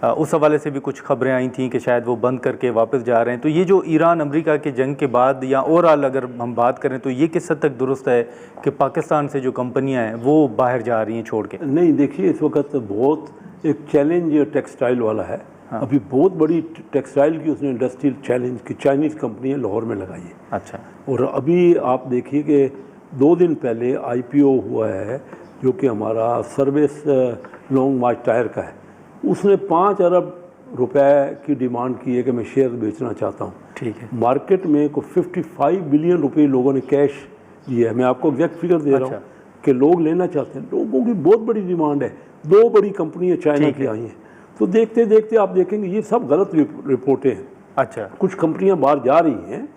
उस हवाले से भी कुछ खबरें आई थी कि शायद वो बंद करके वापस जा रहे हैं। तो ये जो ईरान अमेरिका के जंग के बाद या ओवरऑल अगर हम बात करें तो ये किस हद तक दुरुस्त है कि पाकिस्तान से जो कंपनियां हैं वो बाहर जा रही हैं छोड़ के? नहीं, देखिए इस वक्त बहुत एक चैलेंज टेक्सटाइल वाला है। हाँ। अभी बहुत बड़ी टेक्सटाइल की उसने इंडस्ट्रियल चैलेंज की चाइनीज़ कंपनी लाहौर में लगाई है। अच्छा। और अभी आप देखिए कि 2 दिन पहले IPO हुआ है जो कि हमारा सर्विस लॉन्ग मार्च टायर का है। उसने 5 अरब रुपए की डिमांड की है कि मैं शेयर बेचना चाहता हूँ। ठीक है। मार्केट में को 55 बिलियन रुपए लोगों ने कैश दिया है। मैं आपको एग्जैक्ट फिगर दे रहा हूँ कि लोग लेना चाहते हैं। लोगों की बहुत बड़ी डिमांड है। 2 बड़ी कंपनियाँ चाइना की आई हैं। तो देखते देखते आप देखेंगे ये सब गलत रिपोर्टें हैं। अच्छा। कुछ कंपनियां बाहर जा रही हैं,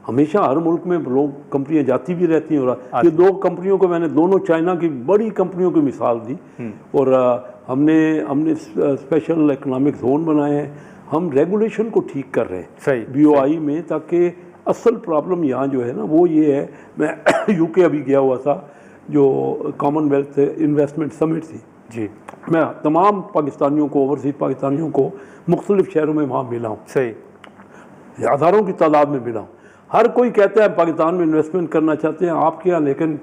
हमेशा हर मुल्क में लोग कंपनियां जाती भी रहती हैं। और ये 2 कंपनियों को मैंने दोनों चाइना की बड़ी कंपनियों की मिसाल दी। और हमने स्पेशल इकोनॉमिक जोन बनाए हैं। हम रेगुलेशन को ठीक कर रहे हैं सही BOI में, ताकि असल प्रॉब्लम यहाँ जो है ना वो ये है। मैं UK अभी गया हुआ था जो कॉमनवेल्थ इन्वेस्टमेंट समिट थी जी। मैं तमाम पाकिस्तानियों को, ओवरसीज पाकिस्तानियों को मुख्तलिफ शहरों में वहाँ मिला हूँ। सही, हज़ारों की तादाद में मिला हूँ। हर कोई कहता है पाकिस्तान में इन्वेस्टमेंट करना चाहते हैं आपके यहाँ, लेकिन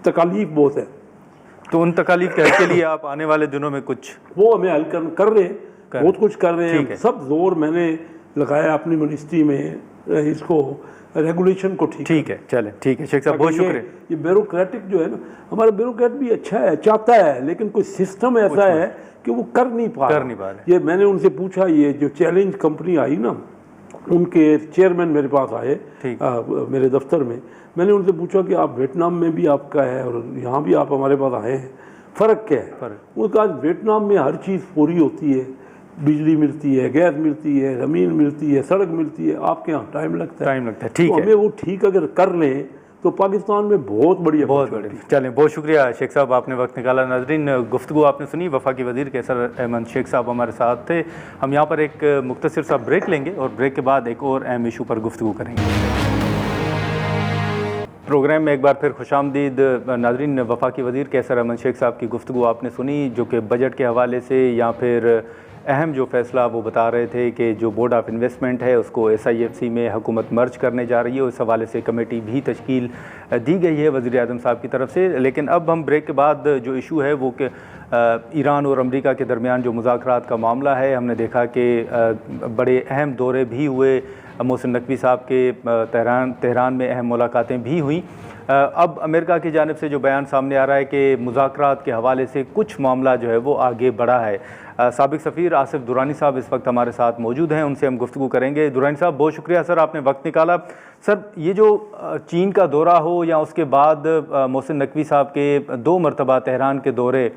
तकालीफ बहुत है। तो उन तकालीफ के हल के लिए आप आने वाले दिनों में कुछ वो हमें हल कर रहे हैं, बहुत कुछ कर रहे हैं। सब जोर मैंने लगाया अपनी मिनिस्ट्री में इसको रेगुलेशन को ठीक है। चले, ठीक है शेख साहब, बहुत शुक्रिया। ये ब्यूरोक्रेटिक जो है ना, हमारा ब्यूरोक्रेट भी अच्छा है, चाहता है, लेकिन कोई सिस्टम ऐसा है कि वो कर नहीं पा रहा। ये मैंने उनसे पूछा, ये जो चैलेंज कंपनी आई ना, उनके चेयरमैन मेरे पास आए मेरे दफ्तर में। मैंने उनसे पूछा कि आप वियतनाम में भी आपका है और यहाँ भी आप हमारे पास आए हैं, फ़र्क क्या है? वो कहा वियतनाम में हर चीज़ पूरी होती है, बिजली मिलती है, गैस मिलती है, ज़मीन मिलती है, सड़क मिलती है, आपके यहाँ टाइम लगता है। ठीक है, हमें वो ठीक अगर कर लें तो पाकिस्तान में बहुत बढ़िया। चलें, बहुत शुक्रिया शेख साहब, आपने वक्त निकाला। नाज़रीन, गुफ्तगू आपने सुनी, वफाकी वज़ीर कैसर अहमद शेख साहब हमारे साथ थे। हम यहाँ पर एक मुख्तसर सा ब्रेक लेंगे और ब्रेक के बाद एक और अहम इशू पर गुफ्तगू करेंगे। प्रोग्राम में एक बार फिर खुशामदीद। नाज़रीन, वफाकी वज़ीर कैसर अहमद शेख साहब की गुफ्तगू आपने सुनी, जो कि बजट के हवाले से या फिर अहम जो फ़ैसला वो बता रहे थे कि जो बोर्ड ऑफ इन्वेस्टमेंट है उसको SIFC में हुकूमत मर्ज करने जा रही है। उस हवाले से कमेटी भी तश्कील दी गई है वज़ीर आज़म साहब की तरफ से। लेकिन अब हम ब्रेक के बाद जो इशू है वो कि ईरान और अमेरिका के दरमियान जो मुज़ाकरात का मामला है, हमने देखा कि बड़े अहम दौरे भी हुए। मोहसिन नकवी साहब के तेहरान में अहम मुलाकातें भी हुई। अब अमेरिका की जानिब से जो बयान सामने आ रहा है कि मुज़ाकरात के हवाले से कुछ मामला जो है वो आगे बढ़ा है। साबिक सफ़ीर आसिफ दुरानी साहब इस वक्त हमारे साथ मौजूद हैं, उनसे हम गुफ्तगू करेंगे। दुरानी साहब, बहुत शुक्रिया सर, आपने वक्त निकाला। सर, ये जो चीन का दौरा हो या उसके बाद मोहसिन नकवी साहब के 2 मरतबा तेहरान के दौरे,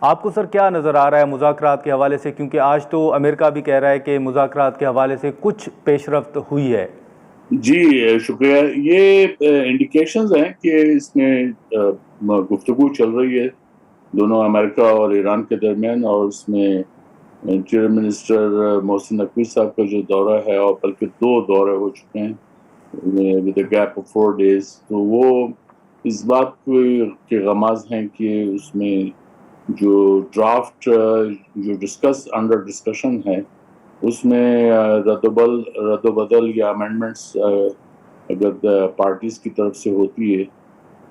आपको सर क्या नज़र आ रहा है मुज़ाकरात के हवाले से? क्योंकि आज तो अमेरिका भी कह रहा है कि मुज़ाकरात के हवाले से कुछ पेशरफ्त हुई है। जी शुक्रिया। ये इंडिकेशंस हैं कि इसमें गुफ्तगू चल रही है दोनों अमेरिका और ईरान के दरमियान, और उसमें चीफ मिनिस्टर मोहसिन नकवी साहब का जो दौरा है, और बल्कि 2 दौरे हो चुके हैं with a gap of 4 days, तो वो इस बात के गमाज हैं कि उसमें जो ड्राफ्ट जो अंडर डिस्कशन है उसमें रद्दबदल या अमेंडमेंट्स अगर पार्टीज की तरफ से होती है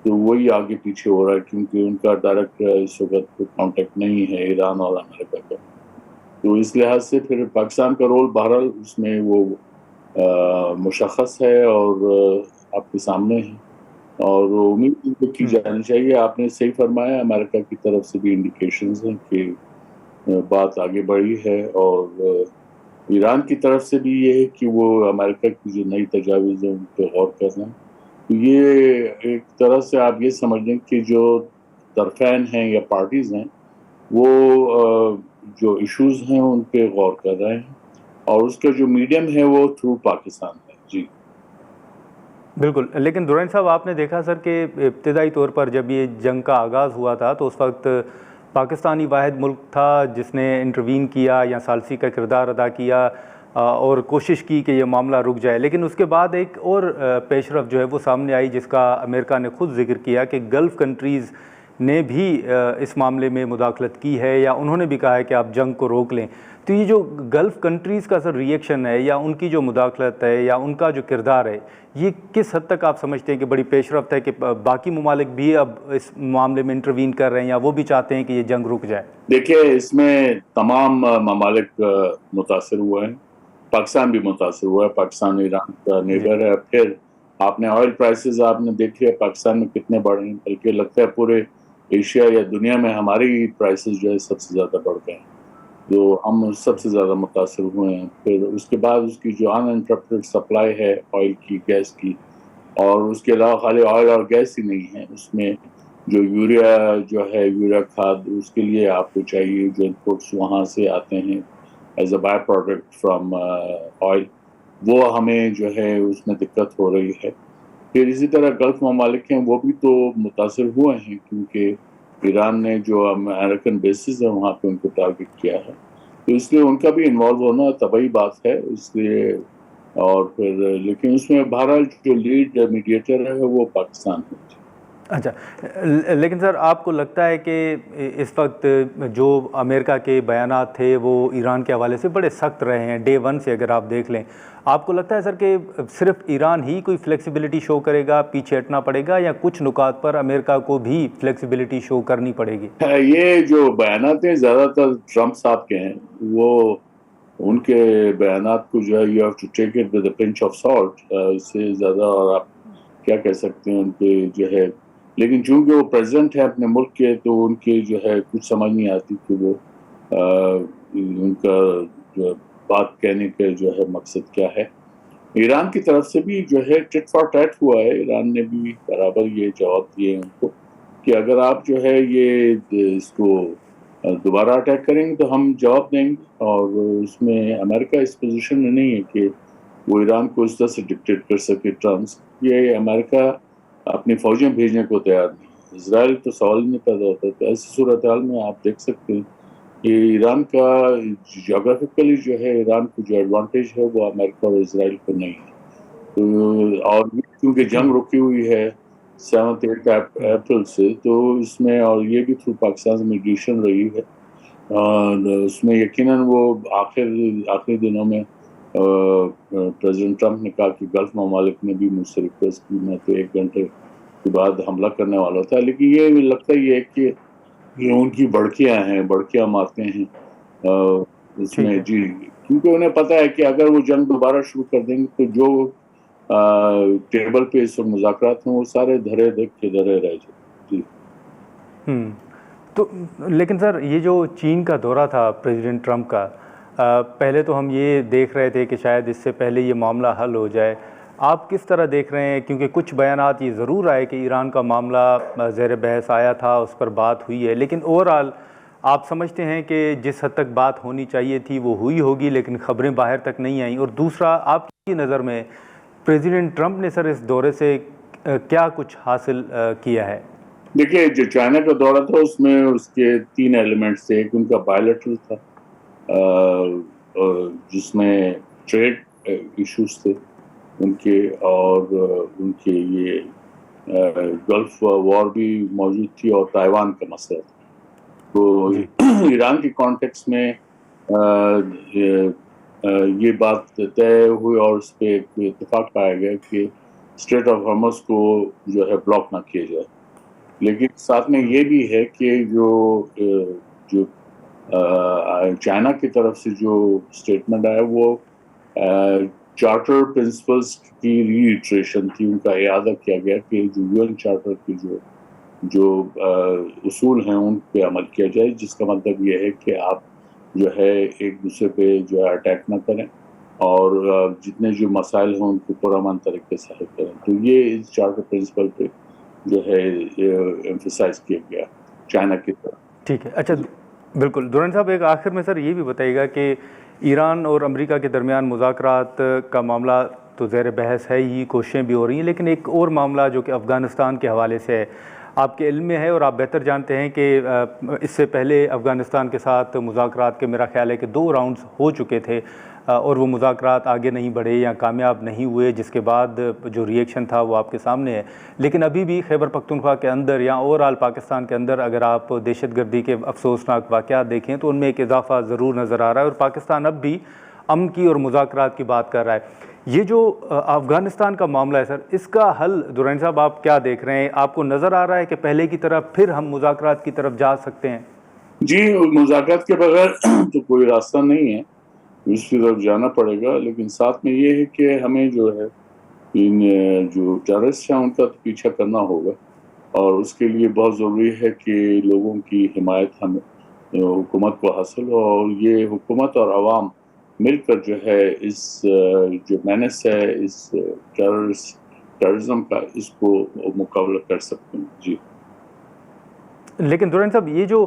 तो वही आगे पीछे हो रहा है, क्योंकि उनका डायरेक्ट इस वक्त कांटेक्ट नहीं है ईरान और अमेरिका का। तो इस लिहाज से फिर पाकिस्तान का रोल बहरहाल उसमें वो मुशख्खस है और आपके सामने है, और उम्मीद की जानी चाहिए। आपने सही फरमाया, अमेरिका की तरफ से भी इंडिकेशंस हैं कि बात आगे बढ़ी है, और ईरान की तरफ से भी ये है कि वो अमेरिका की जो नई तजावीज़ हैं उन पर गौर कर रहे हैं। तो ये एक तरह से आप ये समझ लें कि जो तरफ़ैन हैं या पार्टीज़ हैं वो जो इश्यूज हैं उन पे गौर कर रहे हैं और उसका जो मीडियम है वो थ्रू पाकिस्तान है। जी बिल्कुल, लेकिन दुरैन साहब आपने देखा सर कि इब्तदाई तौर पर जब ये जंग का आगाज़ हुआ था तो उस वक्त पाकिस्तानी वाहिद मुल्क था जिसने इंटरवीन किया या सालसी का किरदार अदा किया और कोशिश की कि ये मामला रुक जाए। लेकिन उसके बाद एक और पेशरफ जो है वो सामने आई जिसका अमेरिका ने खुद जिक्र किया कि गल्फ़ कंट्रीज़ ने भी इस मामले में मुदाखलत की है या उन्होंने भी कहा है कि आप जंग को रोक लें। तो ये जो गल्फ़ कंट्रीज़ का सर रिएक्शन है या उनकी जो मुदाखलत है या उनका जो किरदार है, ये किस हद तक आप समझते हैं कि बड़ी पेशरफ्त है कि बाकी ममालिक भी अब इस मामले में इंटरवीन कर रहे हैं या वो भी चाहते हैं कि ये जंग रुक जाए? देखिए, इसमें तमाम ममालिक मुतासर हुए हैं। पाकिस्तान भी मुतासर हुआ है। पाकिस्तान ईरान का नेबर है। फिर आपने ऑयल प्राइसेस आपने देखे पाकिस्तान में कितने बढ़े हैं, बल्कि लगता है पूरे एशिया या दुनिया में हमारी प्राइसेस जो है सबसे ज़्यादा बढ़ गए हैं, तो हम सबसे ज़्यादा मुतासर हुए हैं। फिर उसके बाद उसकी जो अनइंटरप्टेड सप्लाई है ऑयल की, गैस की, और उसके अलावा खाली ऑयल और गैस ही नहीं है, उसमें जो यूरिया खाद, उसके लिए आपको चाहिए जो इनपुट्स वहाँ से आते हैं as a byproduct from oil, वो हमें जो है उसमें दिक्कत हो रही है। फिर इसी तरह गल्फ ममालिक हैं वो भी तो मुतासर हुए हैं क्योंकि ईरान ने जो अमेरिकन बेसिस है वहाँ पे उनको टारगेट किया है, तो इसलिए उनका भी इन्वॉल्व होना तभी बात है। इसलिए और फिर लेकिन उसमें बहरहाल जो लीड मीडिएटर है वो पाकिस्तान है। अच्छा, लेकिन सर आपको लगता है कि इस वक्त जो अमेरिका के बयानात थे वो ईरान के हवाले से बड़े सख्त रहे हैं डे वन से, अगर आप देख लें, आपको लगता है सर कि सिर्फ ईरान ही कोई फ्लेक्सिबिलिटी शो करेगा, पीछे हटना पड़ेगा, या कुछ नुकात पर अमेरिका को भी फ्लेक्सिबिलिटी शो करनी पड़ेगी? ये जो बयानात हैं ज़्यादातर ट्रंप साहब के हैं, वो उनके बयानात को जो है you have to take it with a pinch of salt, इससे ज़्यादा और आप क्या कह सकते हैं उनके जो है। लेकिन चूंकि वो प्रेसिडेंट है अपने मुल्क के, तो उनके जो है कुछ समझ नहीं आती कि वो उनका जो बात कहने के जो है मकसद क्या है। ईरान की तरफ से भी जो है टिट फॉर टैट हुआ है। ईरान ने भी बराबर ये जवाब दिए उनको कि अगर आप जो है ये इसको दोबारा अटैक करेंगे तो हम जवाब देंगे, और उसमें अमेरिका इस पोजीशन में नहीं है कि वो ईरान को इस तरह से डिक्टेट कर सके टर्म्स। ये अमेरिका अपनी फौजें भेजने को तैयार नहीं। इसराइल तो सवाल ही नहीं पैदा होता। तो ऐसी सूरत हाल में आप देख सकते हैं कि ईरान का जोग्राफिकली जो है ईरान को जो एडवांटेज है वो अमेरिका और इसराइल को नहीं है। तो और क्योंकि जंग रुकी हुई है 7-8 अप्रैल से, तो इसमें और ये भी थ्रू पाकिस्तान से मीडिएशन रही है, और उसमें यकीनन वो आखिरी दिनों में प्रेसिडेंट ट्रंप ने कहा कि गल्फ ममालिक ने भी मुझसे रिक्वेस्ट की, मैं तो 1 घंटे के बाद हमला करने वाला था। लेकिन ये लगता ही है कि ये उनकी बड़कियां मारते हैं उसमें। जी, क्योंकि उन्हें पता है कि अगर वो जंग दोबारा शुरू कर देंगे तो जो टेबल पे इस वक्त मुज़ाकरात हैं वो सारे धरे रह जाए। जी तो लेकिन सर ये जो चीन का दौरा था प्रेसिडेंट ट्रंप का, पहले तो हम ये देख रहे थे कि शायद इससे पहले ये मामला हल हो जाए। आप किस तरह देख रहे हैं, क्योंकि कुछ बयानात ये ज़रूर आए कि ईरान का मामला ज़ेर बहस आया था, उस पर बात हुई है, लेकिन ओवरऑल आप समझते हैं कि जिस हद तक बात होनी चाहिए थी वो हुई होगी, लेकिन ख़बरें बाहर तक नहीं आई? और दूसरा, आपकी नज़र में प्रेसिडेंट ट्रंप ने सर इस दौरे से क्या कुछ हासिल किया है? देखिए, जो चाइना का दौरा था उसमें उसके 3 एलिमेंट्स थे। एक उनका बायलैटरल था जिसमें ट्रेड इश्यूज थे उनके, और उनके ये गल्फ वॉर भी मौजूद थी, और ताइवान का मसला था। तो ईरान के कॉन्टेक्स्ट में ये बात तय हुई और उस पर एक इत्तेफाक पाया गया कि स्ट्रेट ऑफ हॉर्मज़ को जो है ब्लॉक ना किया जाए। लेकिन साथ में ये भी है कि जो चाइना की तरफ से जो स्टेटमेंट आया वो चार्टर प्रिंसिपल्स की रीइटरेशन थी। उनका इयादा किया गया कि जो यूएन चार्टर की जो उसूल हैं उन पे अमल किया जाए, जिसका मतलब ये है कि आप जो है एक दूसरे पे जो है अटैक ना करें, और जितने जो मसाइल हैं उनको पुरअमन तरीके से हल करें। तो ये इस चार्टर प्रिंसिपल पे जो है एम्फसाइज किया गया चाइना की तरफ। ठीक है। अच्छा, बिल्कुल। दुरानी साहब, एक आखिर में सर ये भी बताइएगा कि ईरान और अमेरिका के दरमियान मुज़ाकरात का मामला तो ज़ेर बहस है ही, कोशिशें भी हो रही हैं, लेकिन एक और मामला जो कि अफ़गानिस्तान के हवाले से है, आपके इल्म में है और आप बेहतर जानते हैं कि इससे पहले अफ़गानिस्तान के साथ मुज़ाकरात के मेरा ख़्याल है कि 2 राउंड्स हो चुके थे और वो मुज़ाकरात आगे नहीं बढ़े या कामयाब नहीं हुए, जिसके बाद जो रिएक्शन था वो आपके सामने है। लेकिन अभी भी खैबर पख्तूनख्वा के अंदर या ओवरऑल पाकिस्तान के अंदर अगर आप दहशतगर्दी के अफसोसनाक वाक़यात देखें तो उनमें एक इजाफ़ा ज़रूर नज़र आ रहा है और पाकिस्तान अब भी अमन की और मुज़ाकरात की बात कर रहा है। ये जो अफ़गानिस्तान का मामला है सर, इसका हल दुरानी साहब आप क्या देख रहे हैं? आपको नज़र आ रहा है कि पहले की तरफ फिर हम मुज़ाकरात की तरफ जा सकते हैं? जी, मुज़ाकरात के बगैर तो कोई रास्ता नहीं है, उसकी तरफ जाना पड़ेगा। लेकिन साथ में ये है कि हमें जो है इन जो टेररिस्ट हैं उनका तो पीछा करना होगा और उसके लिए बहुत ज़रूरी है कि लोगों की हिमायत हमें हुकूमत को हासिल हो और ये हुकूमत और आवाम मिलकर जो है इस जो मेनेस है, इस टेररिज्म का, इसको मुकाबला कर सकते हैं। जी। लेकिन दुरानी साहब, ये जो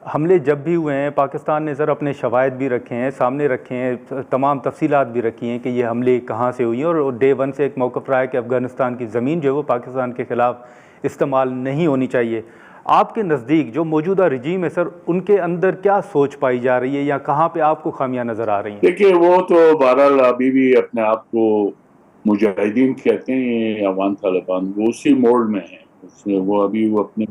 हमले जब भी हुए हैं, पाकिस्तान ने सर अपने शवाहिद भी रखे हैं, सामने रखे हैं, तमाम तफसीलात भी रखी हैं कि ये हमले कहाँ से हुई हैं और डे 1 से एक मौक़िफ़ रहा है कि अफ़गानिस्तान की ज़मीन जो है वो पाकिस्तान के ख़िलाफ़ इस्तेमाल नहीं होनी चाहिए। आपके नज़दीक जो मौजूदा रजीम है सर, उनके अंदर क्या सोच पाई जा रही है या कहाँ पे आपको खामियां नज़र आ रही हैं? देखिए, वो तो बहरहाल अभी भी अपने आप को मुजाहिदीन कहते हैं, अफगान तालिबान, वो उसी मोड में है। उसमें वो अभी वो अपने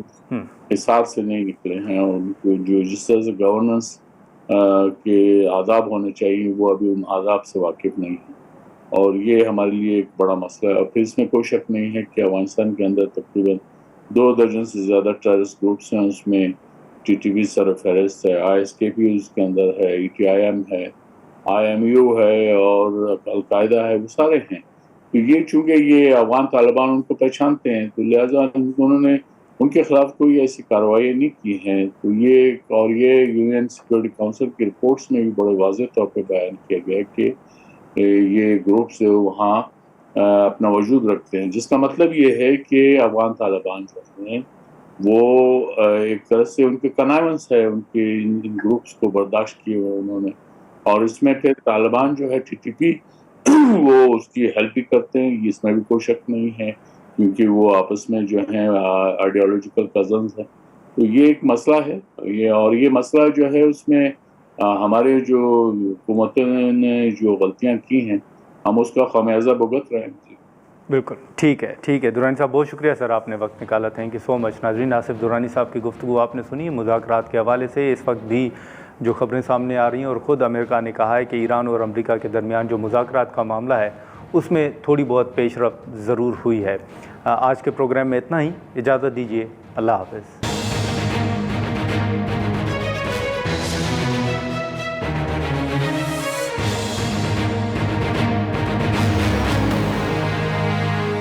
हिसाब से नहीं निकले हैं और उनको जो जिस तरह से गवर्नेंस के आदाब होने चाहिए वो अभी उन आदाब से वाकिफ़ नहीं है और ये हमारे लिए एक बड़ा मसला है। और फिर इसमें कोई शक नहीं है कि अफगानिस्तान के अंदर तकरीबन 2 दर्जन से ज़्यादा टेररिस्ट ग्रुप्स हैं। उसमें TTP सरफहरिस्त है, ISKP उसके अंदर है, ETIM है, IMU है और अलकायदा है, वो सारे हैं। तो ये चूँकि ये अफगान तालिबान उनको पहचानते हैं तो लिहाजा उन्होंने उनके खिलाफ कोई ऐसी कार्रवाई नहीं की हैं। तो ये और ये UN सिक्योरिटी काउंसिल की रिपोर्ट्स में भी बड़े वाज़ेह तौर पे बयान किया गया है कि ये ग्रुप्स वहाँ अपना वजूद रखते हैं, जिसका मतलब ये है कि अफगान तालिबान जो हैं वो एक तरह से उनके कनाइवेंस है, उनके इन ग्रुप्स को बर्दाश्त किए हुए उन्होंने। और इसमें फिर तालिबान जो है TTP वो उसकी हेल्प भी करते हैं, इसमें भी कोई शक नहीं है क्योंकि वो आपस में जो है आइडियोलॉजिकल कजन्स हैं। तो ये एक मसला है ये मसला जो है उसमें हमारे जो हुकूमतों ने जो गलतियाँ की हैं हम उसका खामियाजा भुगत रहे हैं। बिल्कुल ठीक है दुरानी साहब, बहुत शुक्रिया सर, आपने वक्त निकाला। Thank you so much. नाज़रीन, आसिफ दुरानी साहब की गुफ्तगू आपने सुनी मुज़ाकरात के हवाले से। इस वक्त भी जो खबरें सामने आ रही हैं और ख़ुद अमेरिका ने कहा है कि ईरान और अमेरिका के दरमियान जो मुज़ाकरात का मामला है उसमें थोड़ी बहुत पेशरफ्त ज़रूर हुई है। आज के प्रोग्राम में इतना ही, इजाज़त दीजिए, अल्लाह हाफ़िज़।